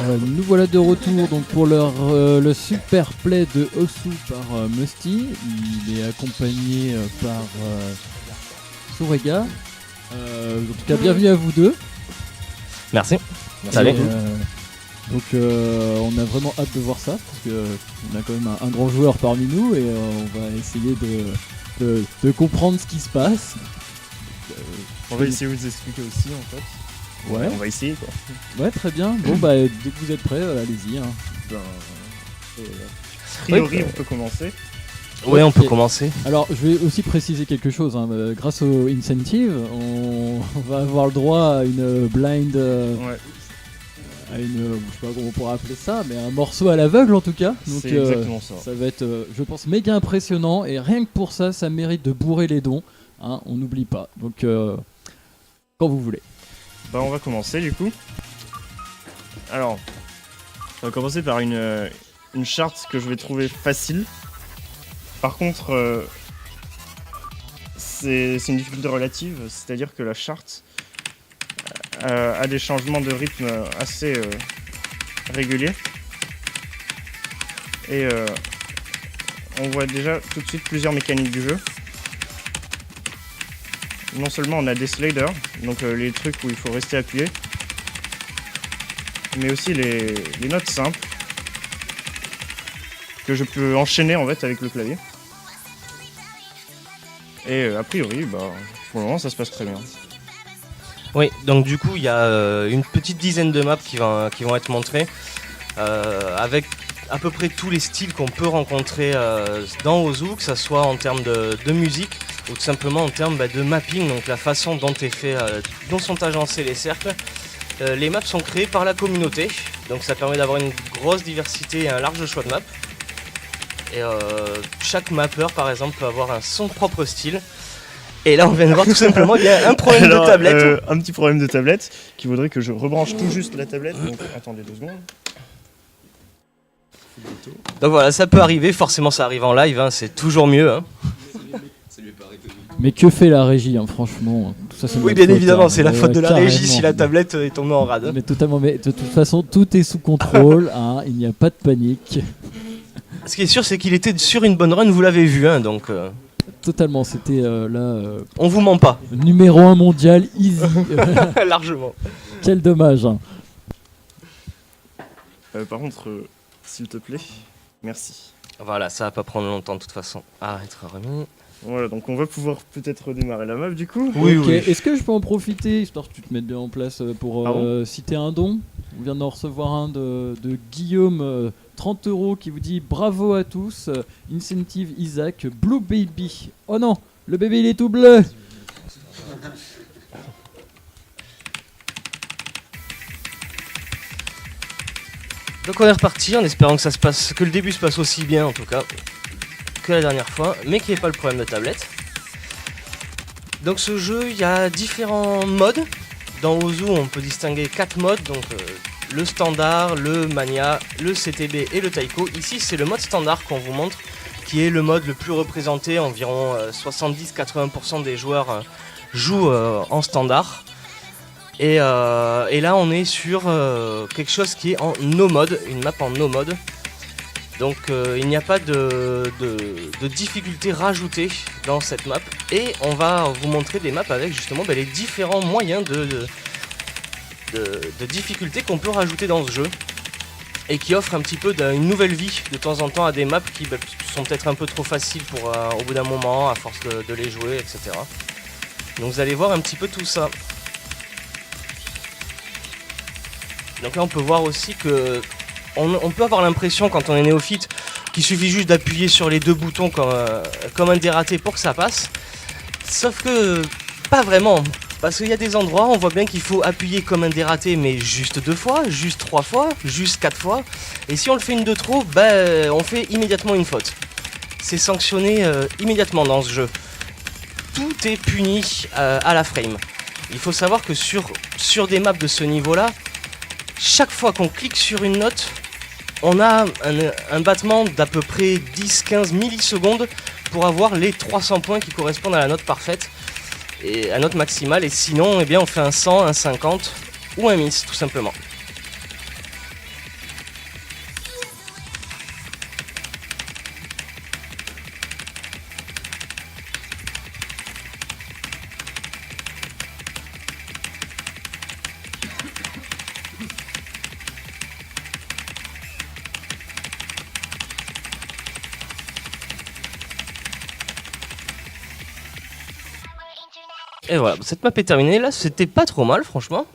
Nous voilà de retour donc pour le super play de Osu par Musty. Il est accompagné par Sourega. En tout cas, bienvenue à vous deux. Merci. Salut. Donc on a vraiment hâte de voir ça parce qu'on a quand même un grand joueur parmi nous et on va essayer de comprendre ce qui se passe. On va essayer de vous expliquer aussi en fait. Ouais. On va essayer quoi. Ouais, très bien. Bon bah dès que vous êtes prêts, allez-y. Hein. A priori, on peut commencer. Ouais, on peut commencer. Alors, je vais aussi préciser quelque chose. Hein. Grâce au incentive, on va avoir le droit à une blind, Ouais. à une, je sais pas comment on pourrait appeler ça, mais un morceau à l'aveugle en tout cas. Donc, C'est exactement ça. Ça va être, je pense, méga impressionnant. Et rien que pour ça, ça mérite de bourrer les dons. Hein, on n'oublie pas. Donc, quand vous voulez. Bah, on va commencer du coup. Alors, on va commencer par une charte que je vais trouver facile. Par contre, c'est une difficulté relative, c'est-à-dire que la charte a des changements de rythme assez réguliers. Et on voit déjà tout de suite plusieurs mécaniques du jeu. Non seulement on a des sliders, donc les trucs où il faut rester appuyé, mais aussi les notes simples que je peux enchaîner en fait avec le clavier. Et a priori, bah, pour le moment ça se passe très bien. Oui, donc du coup il y a une petite dizaine de maps qui vont être montrées avec à peu près tous les styles qu'on peut rencontrer dans Osu, que ce soit en termes de musique ou tout simplement en termes de mapping, donc la façon dont dont sont agencés les cercles. Les maps sont créées par la communauté, donc ça permet d'avoir une grosse diversité et un large choix de maps. Et chaque mapper par exemple peut avoir son propre style. Et là on vient de voir tout simplement il y a un problème de tablette. Un petit problème de tablette qui voudrait que je rebranche tout juste la tablette, donc attendez 2 secondes. Donc voilà, ça peut arriver, forcément ça arrive en live, hein, c'est toujours mieux. Hein. Mais que fait la régie, hein, franchement tout ça, c'est Oui, notre bien faute, évidemment, hein. c'est la faute de la régie Carrément. si la tablette est tombée en rade. Mais totalement, mais de toute façon, tout est sous contrôle, hein, il n'y a pas de panique. Ce qui est sûr, c'est qu'il était sur une bonne run, vous l'avez vu, hein, donc Totalement, c'était on vous ment pas. numéro 1 mondial, easy. Largement. Quel dommage. Hein. Par contre, s'il te plaît, merci. Voilà, ça va pas prendre longtemps de toute façon à être remis. Voilà, donc on va pouvoir peut-être redémarrer la map du coup. Oui, Ok, oui. est-ce que je peux en profiter, histoire que tu te mettes bien en place, pour Pardon citer un don? On vient d'en recevoir un de Guillaume, 30 €, qui vous dit bravo à tous, incentive Isaac, Blue Baby. Oh non, le bébé il est tout bleu. Donc on est reparti en espérant que le début se passe aussi bien en tout cas que la dernière fois, mais qu'il n'y ait pas le problème de tablette. Donc ce jeu, il y a différents modes. Dans Osu, on peut distinguer 4 modes, donc le standard, le mania, le CTB et le taiko. Ici c'est le mode standard qu'on vous montre, qui est le mode le plus représenté, environ 70-80% des joueurs jouent en standard. Et là on est sur quelque chose qui est en no mode, une map en no mode. Donc il n'y a pas de difficulté rajoutée dans cette map. Et on va vous montrer des maps avec justement les différents moyens de difficulté qu'on peut rajouter dans ce jeu. Et qui offre un petit peu une nouvelle vie de temps en temps à des maps qui sont peut-être un peu trop faciles pour au bout d'un moment, à force de les jouer, etc. Donc vous allez voir un petit peu tout ça. Donc là on peut voir aussi que on peut avoir l'impression quand on est néophyte qu'il suffit juste d'appuyer sur les 2 boutons comme un dératé pour que ça passe. Sauf que pas vraiment. Parce qu'il y a des endroits, on voit bien qu'il faut appuyer comme un dératé, mais juste 2 fois, juste 3 fois, juste 4 fois. Et si on le fait une de trop, on fait immédiatement une faute. C'est sanctionné immédiatement dans ce jeu. Tout est puni à la frame. Il faut savoir que sur des maps de ce niveau-là, chaque fois qu'on clique sur une note, on a un battement d'à peu près 10-15 millisecondes pour avoir les 300 points qui correspondent à la note parfaite et à la note maximale. Et sinon, on fait un 100, un 50 ou un miss, tout simplement. Et voilà, cette map est terminée. Là, c'était pas trop mal, franchement.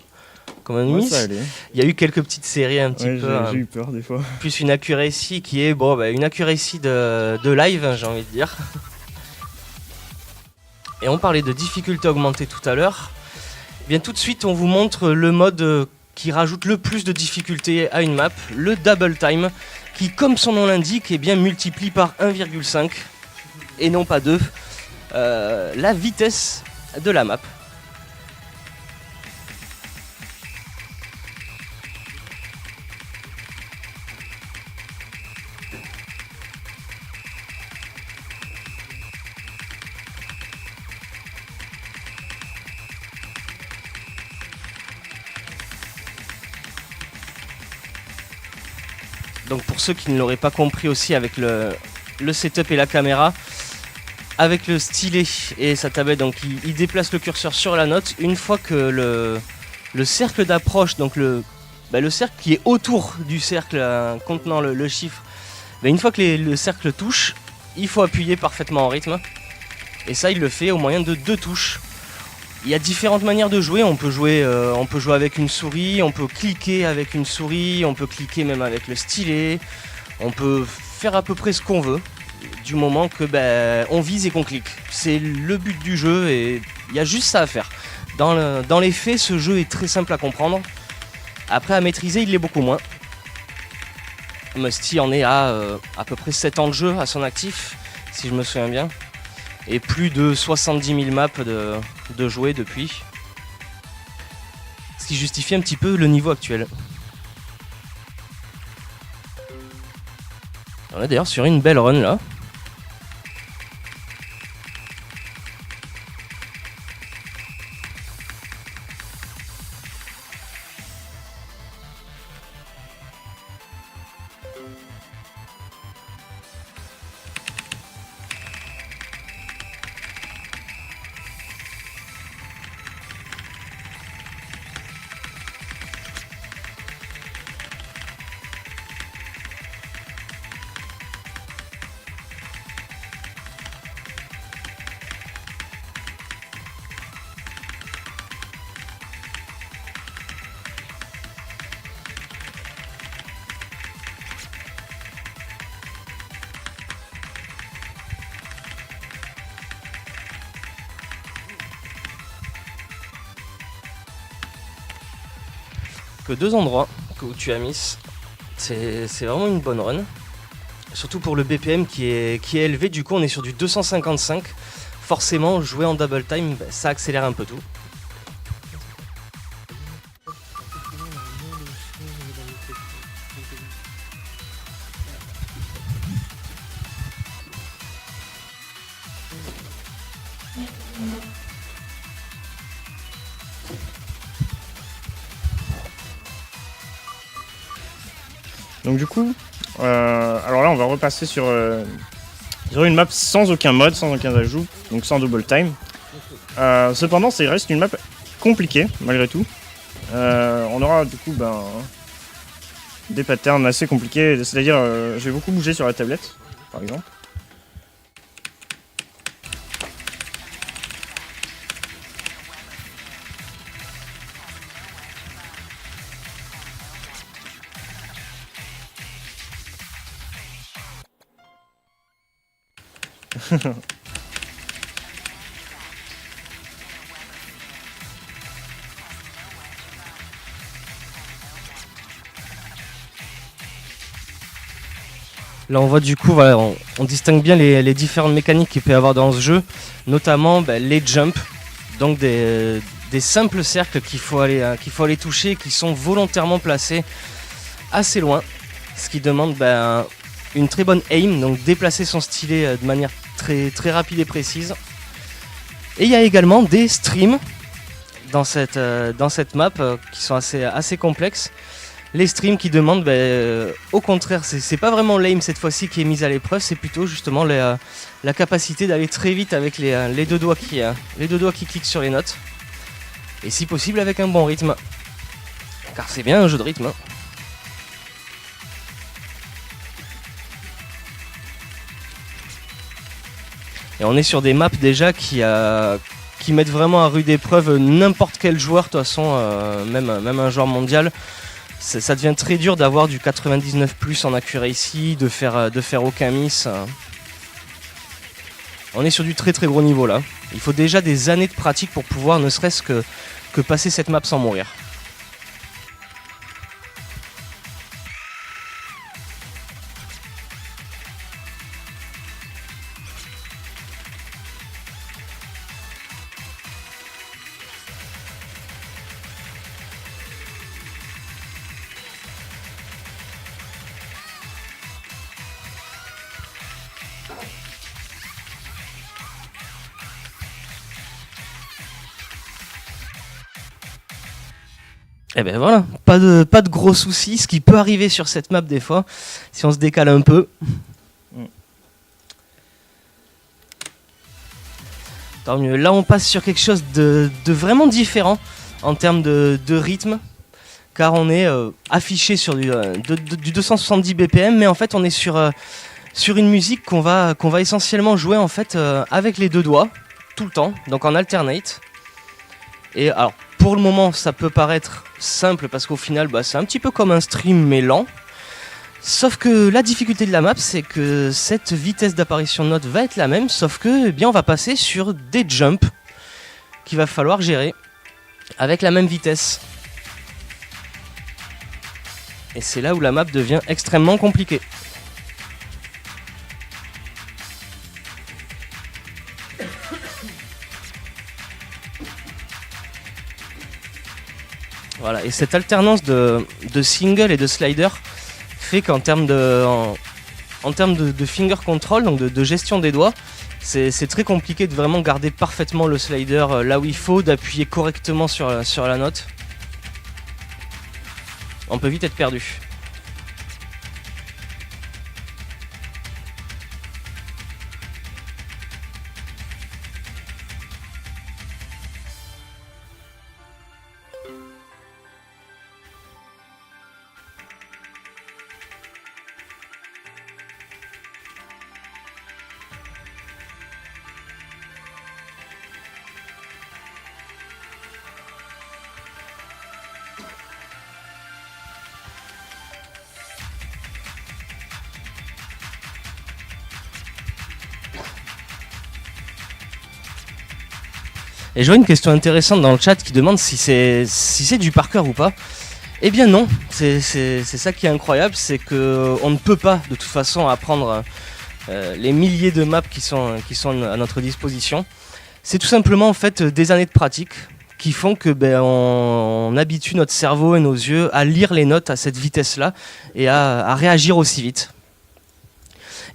Comme un Ouais, miss. ça allait. Il y a eu quelques petites séries un petit Ouais, peu. j'ai eu peur des fois. Plus une accuracy qui est une accuracy de live, hein, j'ai envie de dire. Et on parlait de difficulté augmentée tout à l'heure. Eh bien tout de suite, on vous montre le mode qui rajoute le plus de difficulté à une map, le double time, qui, comme son nom l'indique, eh bien multiplie par 1,5 et non pas 2 la vitesse de la map. Donc pour ceux qui ne l'auraient pas compris aussi avec le setup et la caméra, avec le stylet et sa tablette, donc il déplace le curseur sur la note. Une fois que le cercle d'approche, donc le cercle qui est autour du cercle contenant le chiffre, une fois que le cercle touche, il faut appuyer parfaitement en rythme. Et ça, il le fait au moyen de 2 touches. Il y a différentes manières de jouer. On peut jouer avec une souris, on peut cliquer avec une souris, on peut cliquer même avec le stylet. On peut faire à peu près ce qu'on veut, du moment que on vise et qu'on clique. C'est le but du jeu et il y a juste ça à faire. Dans les faits, ce jeu est très simple à comprendre. Après, à maîtriser, il l'est beaucoup moins. Musty en est à peu près 7 ans de jeu à son actif, si je me souviens bien. Et plus de 70 000 maps de jouer depuis. Ce qui justifie un petit peu le niveau actuel. On est d'ailleurs sur une belle run là. Que 2 endroits où tu as mis, c'est vraiment une bonne run. Surtout pour le BPM qui est élevé, du coup on est sur du 255. Forcément, jouer en double time, ça accélère un peu tout. Donc du coup, alors là on va repasser sur une map sans aucun mode, sans aucun ajout, donc sans double time. Cependant, ça reste une map compliquée malgré tout. On aura du coup des patterns assez compliqués, c'est-à-dire je vais beaucoup bouger sur la tablette, par exemple. Là on voit du coup, voilà, on distingue bien les différentes mécaniques qu'il peut y avoir dans ce jeu, notamment les jumps, donc des simples cercles qu'il faut aller toucher, qui sont volontairement placés assez loin, ce qui demande une très bonne aim, donc déplacer son stylet de manière très, très rapide et précise. Et il y a également des streams dans cette map qui sont assez complexes. Les streams qui demandent, au contraire, c'est pas vraiment l'aim cette fois-ci qui est mise à l'épreuve, c'est plutôt justement la capacité d'aller très vite avec les deux doigts qui cliquent sur les notes. Et si possible avec un bon rythme. Car c'est bien un jeu de rythme. Hein. Et on est sur des maps déjà qui qui mettent vraiment à rude épreuve n'importe quel joueur, de toute façon, même un joueur mondial. Ça devient très dur d'avoir du 99+ en accuracy, de faire aucun miss. On est sur du très très gros niveau là. Il faut déjà des années de pratique pour pouvoir ne serait-ce que passer cette map sans mourir. Et ben voilà, pas de gros soucis, ce qui peut arriver sur cette map des fois, si on se décale un peu. Tant mieux. Là on passe sur quelque chose de vraiment différent en termes de rythme, car on est affiché sur du 270 BPM, mais en fait on est sur une musique qu'on va essentiellement jouer en fait avec les deux doigts, tout le temps, donc en alternate. Et alors, pour le moment, ça peut paraître simple parce qu'au final, c'est un petit peu comme un stream mais lent. Sauf que la difficulté de la map, c'est que cette vitesse d'apparition de notes va être la même, sauf que, eh bien, on va passer sur des jumps qu'il va falloir gérer avec la même vitesse. Et c'est là où la map devient extrêmement compliquée. Voilà, et cette alternance de single et de slider fait qu'en termes de finger control, donc de gestion des doigts, c'est très compliqué de vraiment garder parfaitement le slider là où il faut, d'appuyer correctement sur la note. On peut vite être perdu. Et je vois une question intéressante dans le chat qui demande si c'est du par cœur ou pas. Eh bien non, c'est ça qui est incroyable, c'est qu'on ne peut pas de toute façon apprendre les milliers de maps qui sont à notre disposition. C'est tout simplement en fait des années de pratique qui font que on habitue notre cerveau et nos yeux à lire les notes à cette vitesse-là et à réagir aussi vite.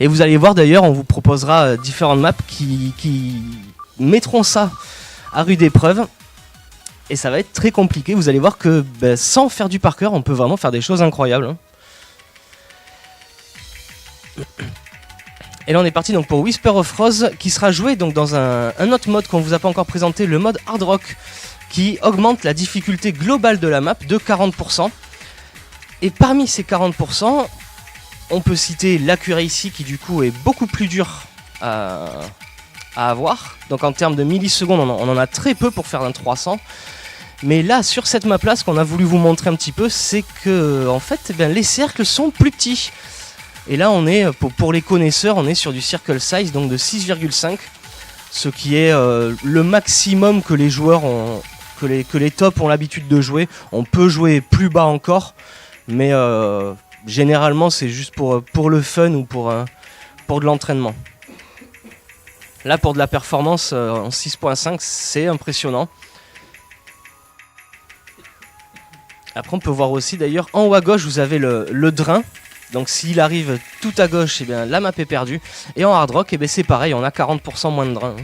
Et vous allez voir d'ailleurs, on vous proposera différentes maps qui mettront ça à rude épreuve, et ça va être très compliqué. Vous allez voir que sans faire du par cœur, on peut vraiment faire des choses incroyables. Et là on est parti donc pour Whisper of Rose, qui sera joué donc dans un autre mode qu'on vous a pas encore présenté, le mode Hard Rock, qui augmente la difficulté globale de la map de 40%. Et parmi ces 40%, on peut citer l'accuracy qui du coup est beaucoup plus dur à avoir. Donc en termes de millisecondes, on en a très peu pour faire un 300. Mais là, sur cette map là, ce qu'on a voulu vous montrer un petit peu, c'est que en fait, les cercles sont plus petits. Et là, on est, pour les connaisseurs, on est sur du circle size, donc de 6,5. Ce qui est le maximum que les joueurs ont, que les tops ont l'habitude de jouer. On peut jouer plus bas encore, mais généralement, c'est juste pour le fun ou pour de l'entraînement. Là, pour de la performance en 6.5, c'est impressionnant. Après, on peut voir aussi d'ailleurs, en haut à gauche, vous avez le drain. Donc s'il arrive tout à gauche, eh bien, la map est perdue. Et en hard rock, eh bien, c'est pareil, on a 40% moins de drain.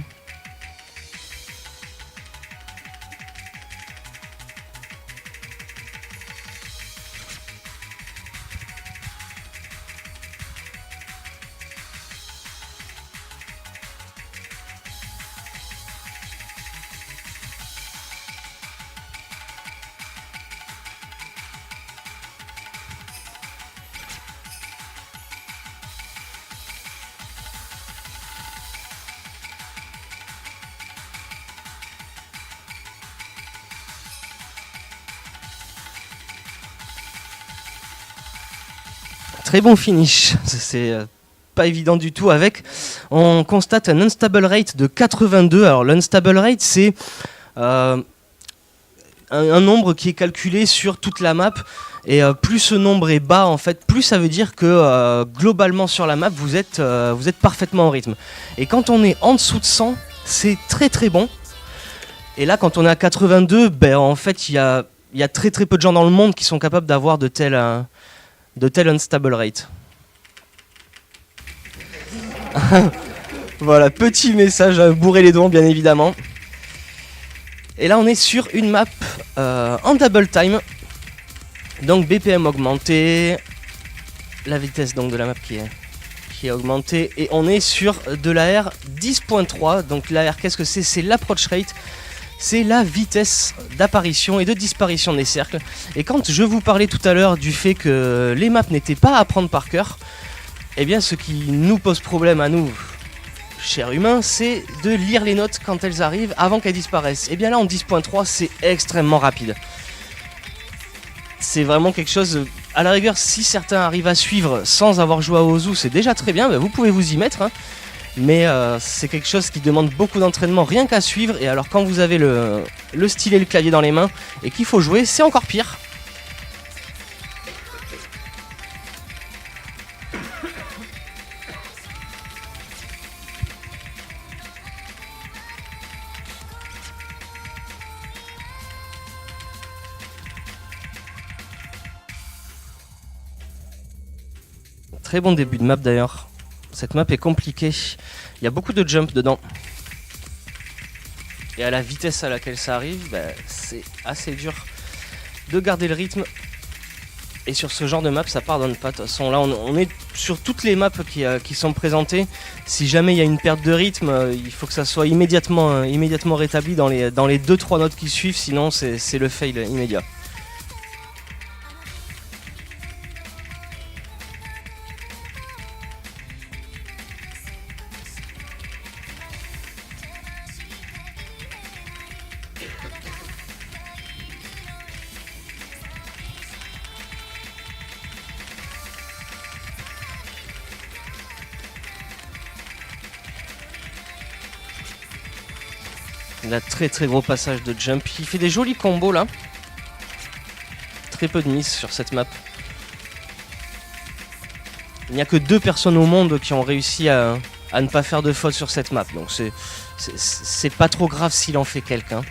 très bon finish. C'est pas évident du tout avec. On constate un unstable rate de 82. Alors l'unstable rate, c'est un nombre qui est calculé sur toute la map. Et plus ce nombre est bas, en fait, plus ça veut dire que globalement sur la map, vous êtes parfaitement en rythme. Et quand on est en dessous de 100, c'est très très bon. Et là, quand on est à 82, ben, en fait, il y a très très peu de gens dans le monde qui sont capables d'avoir de tels unstable rate. Voilà, petit message à bourrer les dents, bien évidemment. Et là, on est sur une map en double time. Donc BPM augmenté, la vitesse donc de la map qui est augmentée, et on est sur de l'AR 10.3. Donc l'AR, qu'est-ce que c'est? C'est l'approach rate, c'est la vitesse d'apparition et de disparition des cercles. Et quand je vous parlais tout à l'heure du fait que les maps n'étaient pas à apprendre par cœur, eh bien ce qui nous pose problème à nous, chers humains, c'est de lire les notes quand elles arrivent avant qu'elles disparaissent. Et bien là en 10.3 c'est extrêmement rapide. C'est vraiment quelque chose, à la rigueur, si certains arrivent à suivre sans avoir joué à Ozu, c'est déjà très bien, bah vous pouvez vous y mettre, hein. Mais c'est quelque chose qui demande beaucoup d'entraînement rien qu'à suivre, et alors quand vous avez le stylet et le clavier dans les mains et qu'il faut jouer, c'est encore pire. Très bon début de map d'ailleurs. Cette map est compliquée. Il y a beaucoup de jump dedans. Et à la vitesse à laquelle ça arrive, bah, c'est assez dur de garder le rythme. Et sur ce genre de map, ça pardonne pas. De toute façon, là, on est sur toutes les maps qui sont présentées. Si jamais il y a une perte de rythme, il faut que ça soit immédiatement rétabli dans les 2-3 notes qui suivent. Sinon, c'est le fail immédiat. Il a très très gros passage de jump. Il fait des jolis combos là. Très peu de miss sur cette map. Il n'y a que 2 personnes au monde qui ont réussi à ne pas faire de faute sur cette map. Donc c'est pas trop grave s'il en fait quelqu'un.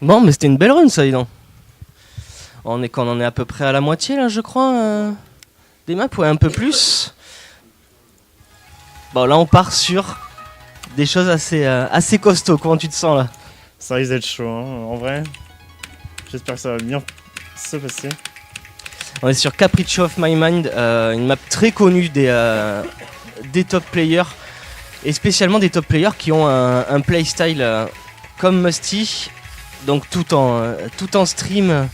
Bon, mais c'était une belle run, ça, dis donc. On en est à peu près à la moitié, là, je crois. Des maps, ouais, un peu plus. Bon, là, on part sur des choses assez costauds. Comment tu te sens, là? Ça risque d'être chaud, hein, en vrai. J'espère que ça va bien se passer. On est sur Capriccio of My Mind, une map très connue des top players, et spécialement des top players qui ont un playstyle comme Musty, donc tout en stream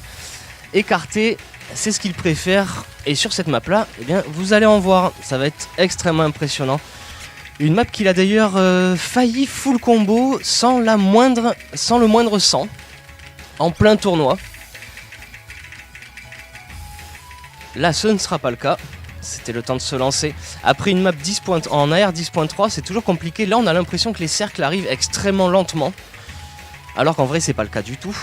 écarté, c'est ce qu'ils préfèrent. Et sur cette map là, eh bien, vous allez en voir, ça va être extrêmement impressionnant. Une map qu'il a d'ailleurs failli full combo sans le moindre sang, en plein tournoi. Là, ce ne sera pas le cas. C'était le temps de se lancer. Après une map 10 en AR 10.3, c'est toujours compliqué. Là, on a l'impression que les cercles arrivent extrêmement lentement. Alors qu'en vrai, c'est pas le cas du tout.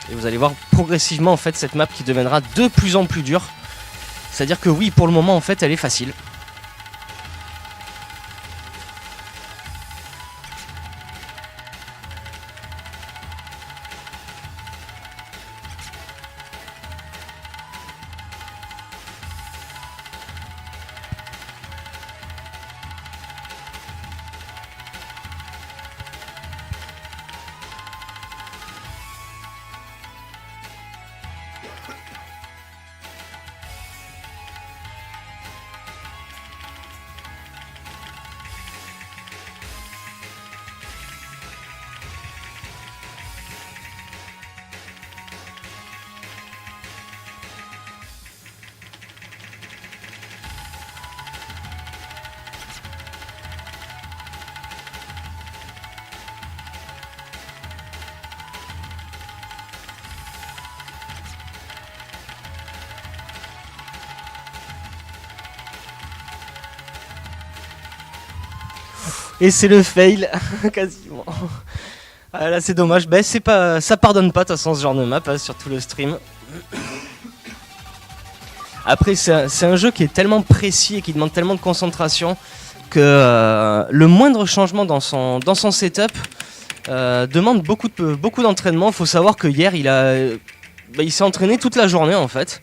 Et vous allez voir progressivement en fait cette map qui deviendra de plus en plus dure. C'est-à-dire que oui, pour le moment en fait elle est facile. Et c'est le fail, quasiment. Ah, là c'est dommage, ben, ça pardonne pas de toute façon ce genre de map, hein, sur tout le stream. Après c'est un jeu qui est tellement précis et qui demande tellement de concentration que le moindre changement dans son setup demande beaucoup d'entraînement. Il faut savoir que hier il s'est entraîné toute la journée en fait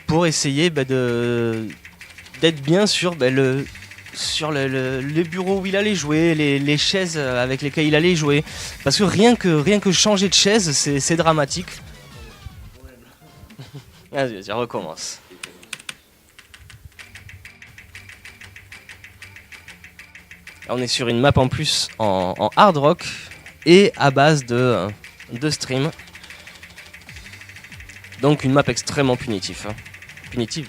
pour essayer d'être bien sûr sur les bureaux où il allait jouer, les chaises avec lesquelles il allait jouer. Parce que rien que changer de chaise, c'est dramatique. Vas-y, recommence. Là, on est sur une map en plus en hard rock et à base de stream. Donc une map extrêmement punitive. Punitive.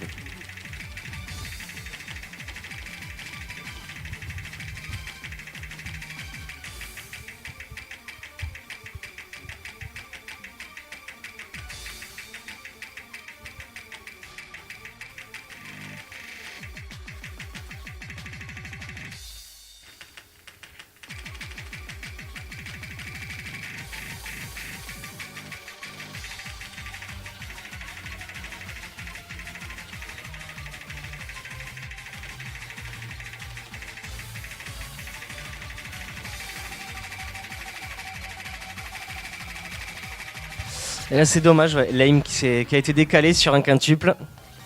Et là c'est dommage, ouais, l'aim qui a été décalé sur un quintuple.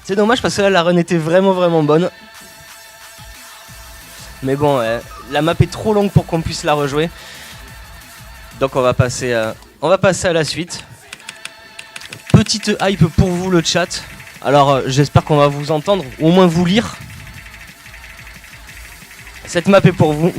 C'est dommage parce que là la run était vraiment bonne. Mais bon, la map est trop longue pour qu'on puisse la rejouer. Donc on va passer à la suite. Petite hype pour vous le chat. Alors j'espère qu'on va vous entendre, ou au moins vous lire. Cette map est pour vous.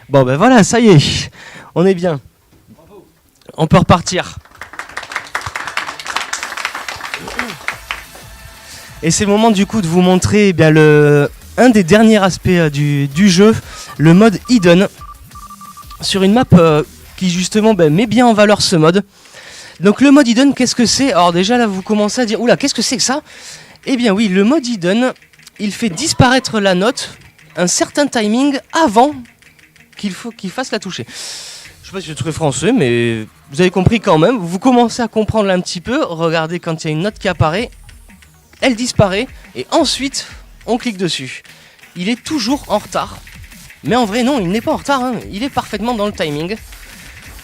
Bon ben voilà, ça y est, on est bien. On peut repartir. Et c'est le moment du coup de vous montrer un des derniers aspects du jeu, le mode Hidden, sur une map qui justement met bien en valeur ce mode. Donc le mode Hidden, qu'est-ce que c'est? Alors déjà là vous commencez à dire, oula, qu'est-ce que c'est que ça? Eh bien oui, le mode Hidden, il fait disparaître la note un certain timing avant qu'il fasse la toucher. Je sais pas si c'est très français, mais vous avez compris quand même. Vous commencez à comprendre là un petit peu. Regardez, quand il y a une note qui apparaît, elle disparaît et ensuite on clique dessus. Il est toujours en retard. Mais en vrai non, il n'est pas en retard, hein. Il est parfaitement dans le timing.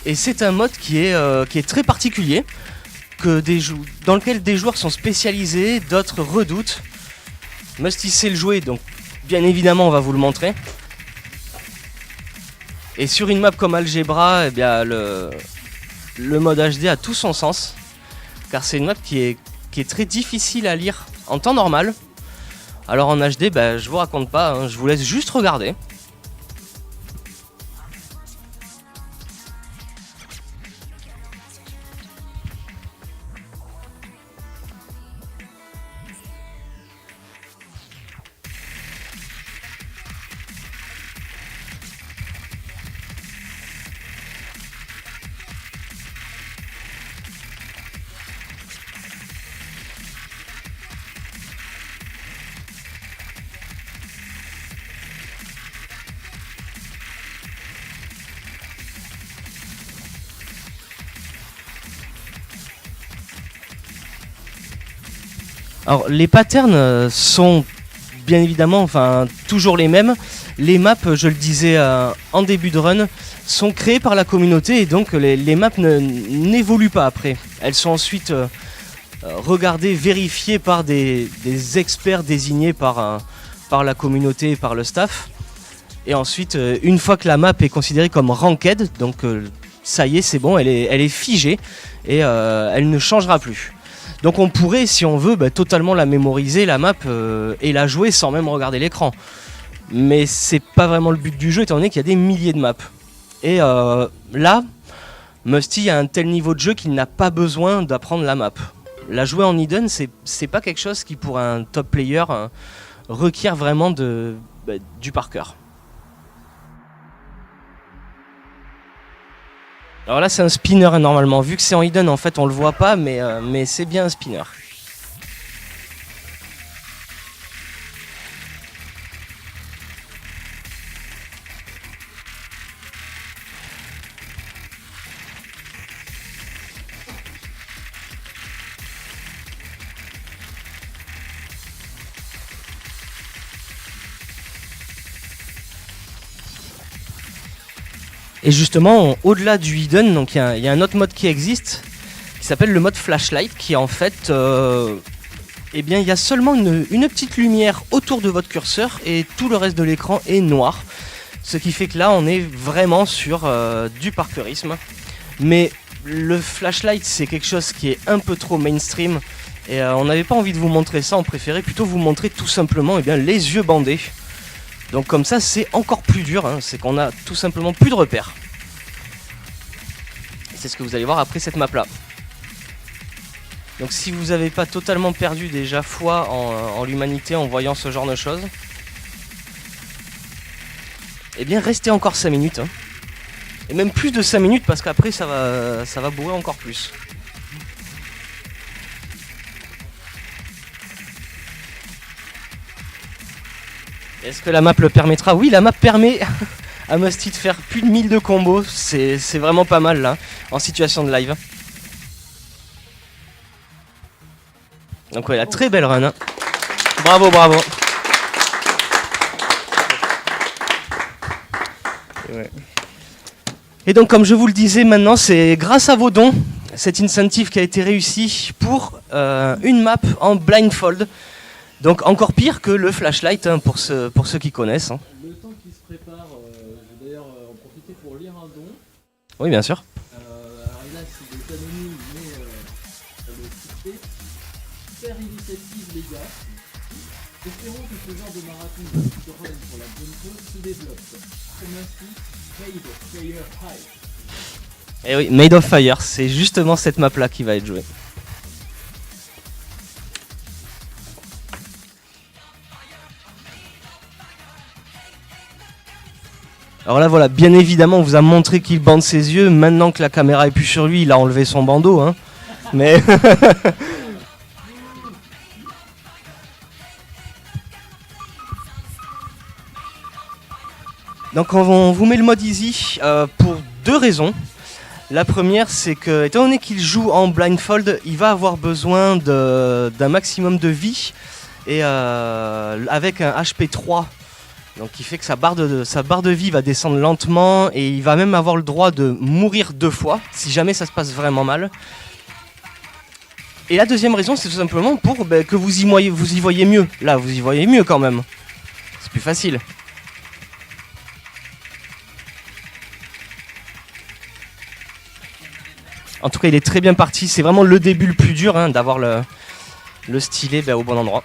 Et c'est un mode qui est très particulier, dans lequel des joueurs sont spécialisés, d'autres redoutent. Musty sait le jouer, donc bien évidemment on va vous le montrer. Et sur une map comme Algebra, eh bien, le mode HD a tout son sens, car c'est une map qui est très difficile à lire en temps normal. Alors en HD, je vous raconte pas, hein, je vous laisse juste regarder. Alors les patterns sont bien évidemment toujours les mêmes. Les maps, je le disais en début de run, sont créées par la communauté et donc les maps n'évoluent pas après. Elles sont ensuite regardées, vérifiées par des experts désignés par la communauté et par le staff. Et ensuite, une fois que la map est considérée comme ranked, donc ça y est, c'est bon, elle est figée et elle ne changera plus. Donc on pourrait, si on veut, totalement la mémoriser, la map, et la jouer sans même regarder l'écran. Mais c'est pas vraiment le but du jeu, étant donné qu'il y a des milliers de maps. Et là, Musty a un tel niveau de jeu qu'il n'a pas besoin d'apprendre la map. La jouer en hidden, c'est pas quelque chose qui, pour un top player, requiert vraiment du par cœur. Alors là c'est un spinner normalement, vu que c'est en hidden en fait on le voit pas, mais c'est bien un spinner. Et justement, au-delà du hidden, donc il y a un autre mode qui existe, qui s'appelle le mode flashlight, qui en fait, eh bien, il y a seulement une petite lumière autour de votre curseur et tout le reste de l'écran est noir. Ce qui fait que là, on est vraiment sur du parkourisme. Mais le flashlight, c'est quelque chose qui est un peu trop mainstream et on n'avait pas envie de vous montrer ça, on préférait plutôt vous montrer tout simplement les yeux bandés. Donc comme ça c'est encore plus dur, hein, c'est qu'on a tout simplement plus de repères. Et c'est ce que vous allez voir après cette map là. Donc si vous n'avez pas totalement perdu déjà foi en l'humanité en voyant ce genre de choses, eh bien restez encore 5 minutes. Hein. Et même plus de 5 minutes parce qu'après ça va bourrer encore plus. Est-ce que la map le permettra? Oui, la map permet à Musty de faire plus de 1000 de combos. C'est vraiment pas mal là, en situation de live. Donc ouais, la très belle run. Hein. Bravo, bravo. Ouais. Et donc comme je vous le disais maintenant, c'est grâce à vos dons, cette incentive qui a été réussie pour une map en blindfold. Donc encore pire que le flashlight hein, pour ceux qui connaissent. Hein. Le temps qui se prépare, je vais d'ailleurs en profiter pour lire un don. Oui bien sûr. Alors là c'est des anonymes, mais le succès. Super initiative les gars. Espérons que ce genre de marathon de speedrun pour la bonne cause se développe. Comme ainsi, Made of Fire High. Et oui, Made of Fire, c'est justement cette map là qui va être jouée. Alors là voilà, bien évidemment on vous a montré qu'il bande ses yeux, maintenant que la caméra est plus sur lui, il a enlevé son bandeau hein. Mais donc on vous met le mode easy pour deux raisons. La première, c'est que, étant donné qu'il joue en blindfold, il va avoir besoin d'un maximum de vie et avec un HP 3, donc qui fait que sa barre de vie va descendre lentement et il va même avoir le droit de mourir 2 fois si jamais ça se passe vraiment mal. Et la deuxième raison, c'est tout simplement pour que vous y voyez mieux. Là, vous y voyez mieux quand même. C'est plus facile. En tout cas, il est très bien parti. C'est vraiment le début le plus dur, hein, d'avoir le stylet au bon endroit.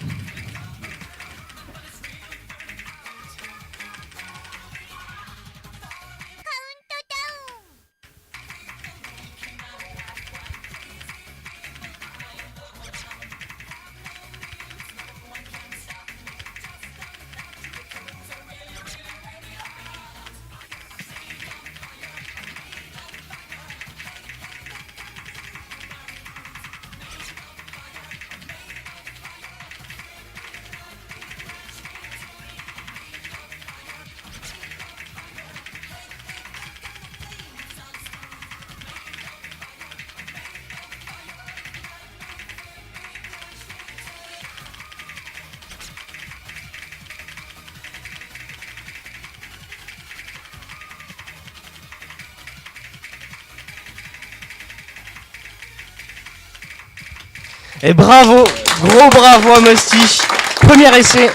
Et bravo, gros bravo à Musty. Premier essai.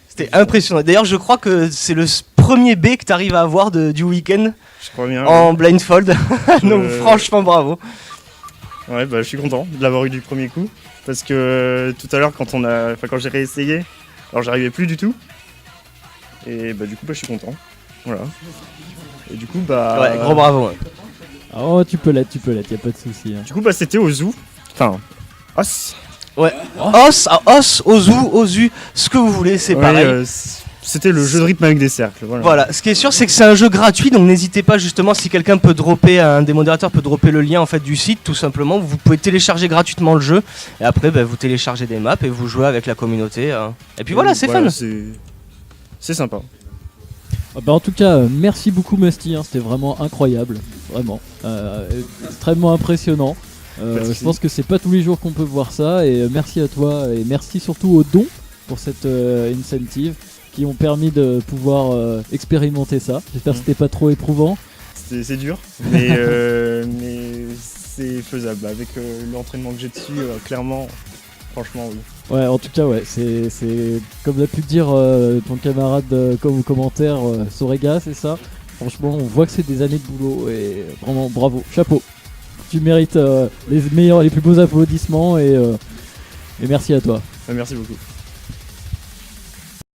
C'était impressionnant. D'ailleurs, je crois que c'est le premier B que tu arrives à avoir du week-end Je crois bien. en blindfold. Donc franchement, bravo. Ouais, bah je suis content de l'avoir eu du premier coup. Parce que tout à l'heure, quand j'ai réessayé, alors j'arrivais plus du tout. Et bah du coup, je suis content. Voilà. Et du coup, Ouais, gros bravo. Ouais. Oh, tu peux l'être, y a pas de souci. Hein. Du coup, c'était au zoo. Enfin, os. Ouais. Os, Ozu, ce que vous voulez, c'est pareil. C'était le jeu de rythme avec des cercles. Voilà, ce qui est sûr, c'est que c'est un jeu gratuit, donc n'hésitez pas justement, si quelqu'un peut dropper, un des modérateurs peut dropper le lien en fait du site, tout simplement, vous pouvez télécharger gratuitement le jeu, et après vous téléchargez des maps et vous jouez avec la communauté. Et puis voilà, c'est fun. C'est sympa. En tout cas, merci beaucoup Musty, hein, c'était vraiment incroyable, vraiment, extrêmement impressionnant. Je pense que c'est pas tous les jours qu'on peut voir ça, et merci à toi, et merci surtout aux dons pour cette incentive qui ont permis de pouvoir expérimenter ça. J'espère que c'était pas trop éprouvant. C'est dur, mais c'est faisable. Avec l'entraînement que j'ai dessus, clairement, franchement, oui. Ouais, en tout cas, ouais, c'est comme l'a pu dire ton camarade comme au commentaire, Sorega, c'est ça. Franchement, on voit que c'est des années de boulot et vraiment bravo, chapeau. Tu mérites les plus beaux applaudissements et merci à toi. Merci beaucoup.